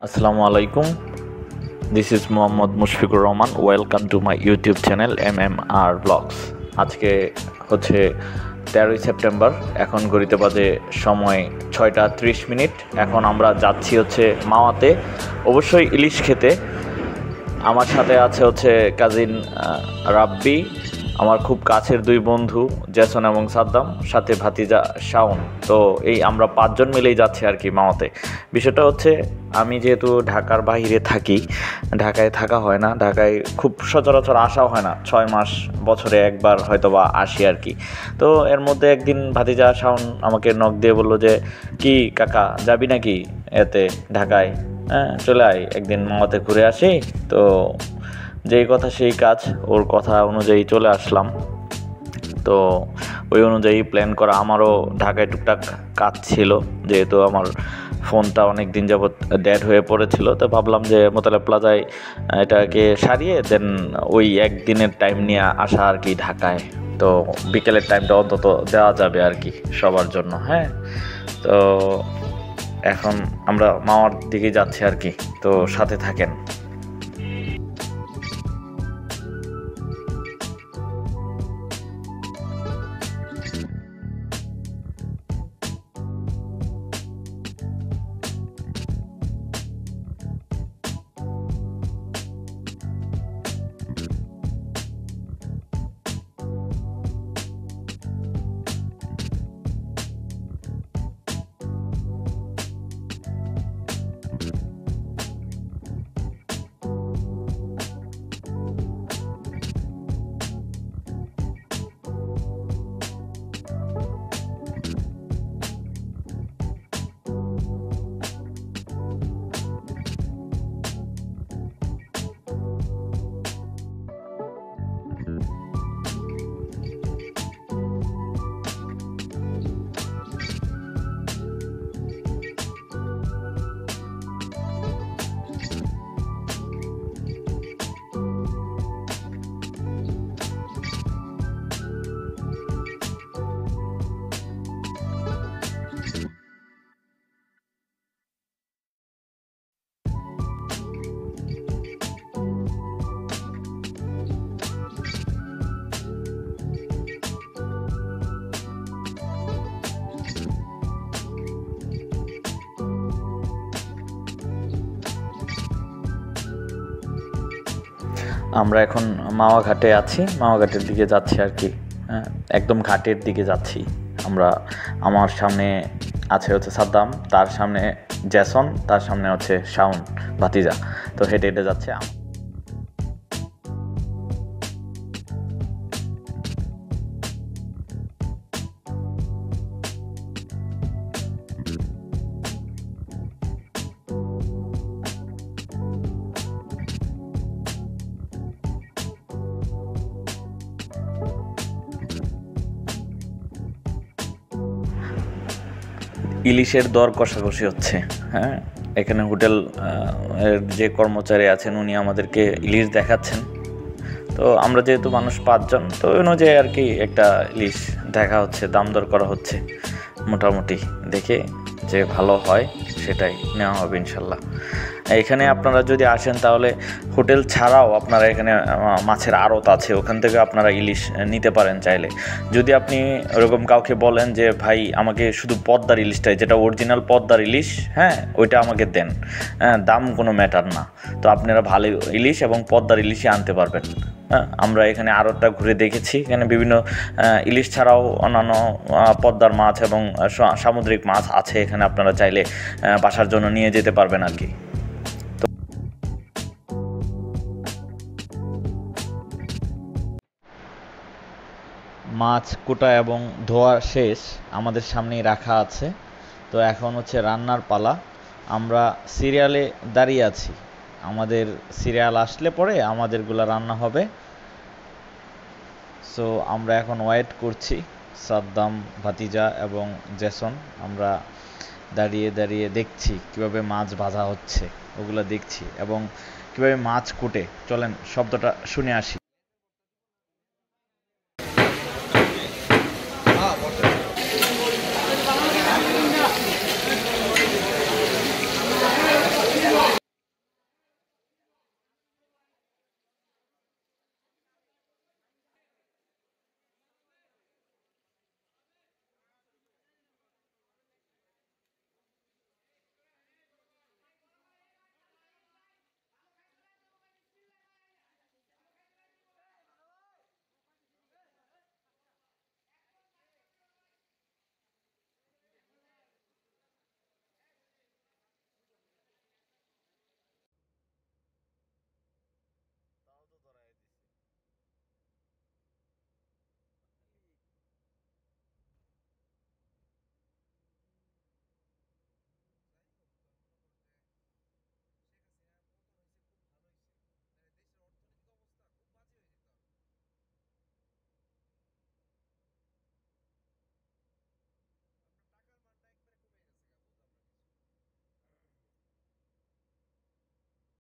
আসসালামু আলাইকুম, this is Mohammad Mushfiqur Rahman. Welcome to my YouTube channel MMR vlogs. আজকে হচ্ছে 13ই সেপ্টেম্বর। এখন ঘড়িতে বাজে সময় 6টা 30 মিনিট। এখন আমরা যাচ্ছি হচ্ছে মাওয়াতে, অবশ্যই ইলিশ খেতে। আমার সাথে আছে হচ্ছে কাজিন রাব্বি, আমার খুব কাছের দুই বন্ধু জেসন এবং সাদ্দাম, সাথে ভাতিজা শাওন। তো এই আমরা 5জন মিলেই যাচ্ছি আর কি মাওয়াতে। বিষয়টা হচ্ছে, আমি যেহেতু ঢাকার বাইরে থাকি, ঢাকায় থাকা হয় না, ঢাকায় খুব সচরাচর আসাও হয় না, 6 মাস বছরে একবার হয়তো বা আসি আর কি। তো এর মধ্যে একদিন ভাতিজা শাওন আমাকে নক দিয়ে বললো যে, কি কাকা যাবি নাকি এতে ঢাকায়? হ্যাঁ, চলে আয়, একদিন মাওয়াতে ঘুরে আসি। তো যেই কথা সেই কাজ, ওর কথা অনুযায়ী চলে আসলাম। তো ওই অনুযায়ী প্ল্যান করা। আমারও ঢাকায় টুকটাক কাজ ছিল, যেহেতু আমার ফোনটা অনেক দিন যাবৎ ডেড হয়ে পড়েছিল। তো ভাবলাম যে মোতালেব প্লাজায় এটাকে সারিয়ে দেন ওই একদিনের টাইম নিয়ে আসা আর কি ঢাকায়। তো বিকেলের টাইমটা অন্তত দেওয়া যাবে আর কি সবার জন্য। হ্যাঁ, তো এখন আমরা মাওয়ার দিকে যাচ্ছি আর কি, তো সাথে থাকেন। আমরা এখন মাওয়া ঘাটে আছি, মাওয়া ঘাটের দিকে যাচ্ছি আর কি। হ্যাঁ, একদম ঘাটের দিকে যাচ্ছি আমরা। আমার সামনে আছে হচ্ছে সাদ্দাম, তার সামনে জেসন, তার সামনে হচ্ছে শাওন ভাতিজা। তো হেঁটে হেঁটে যাচ্ছে। ইলিশের দর কষাকষি হচ্ছে। হ্যাঁ, এখানে হোটেল এর যে কর্মচারী আছেন উনি আমাদেরকে ইলিশ দেখাচ্ছেন। তো আমরা যেহেতু মানুষ 5জন, তো ওই অনুযায়ী আর কি একটা ইলিশ দেখা হচ্ছে, দাম দর করা হচ্ছে। মোটামুটি দেখে যে ভালো হয় সেটাই নেওয়া হবে ইনশাল্লাহ। এখানে আপনারা যদি আসেন তাহলে হোটেল ছাড়াও আপনারা এখানে মাছের আড়ত আছে, ওখান থেকে আপনারা ইলিশ নিতে পারেন চাইলে। যদি আপনি ওরকম কাউকে বলেন যে ভাই আমাকে শুধু পদ্মার ইলিশটাই, যেটা অরিজিনাল পদ্মার ইলিশ, হ্যাঁ ওইটা আমাকে দেন, হ্যাঁ দাম কোনো ম্যাটার না, তো আপনারা ভালো ইলিশ এবং পদ্মার ইলিশই আনতে পারবেন। হ্যাঁ, আমরা এখানে আড়তটা ঘুরে দেখেছি, এখানে বিভিন্ন ইলিশ ছাড়াও অন্যান্য পদ্মার মাছ এবং সামুদ্রিক মাছ আছে, এখানে আপনারা চাইলে বাসার জন্য নিয়ে যেতে পারবেন আর কি। মাছ কোটা এবং ধোয়া শেষ, আমাদের সামনেই রাখা আছে। তো এখন হচ্ছে রান্নার পালা। আমরা সিরিয়ালে দাঁড়িয়ে আছি, আমাদের সিরিয়াল আসলে পরে আমাদেরগুলা রান্না হবে। সো আমরা এখন ওয়েট করছি, সাদ্দাম, ভাতিজা এবং জেসন। আমরা দাঁড়িয়ে দাঁড়িয়ে দেখছি কিভাবে মাছ ভাজা হচ্ছে, ওগুলো দেখছি, এবং কিভাবে মাছ কুটে। চলেন শব্দটা শুনে আসি।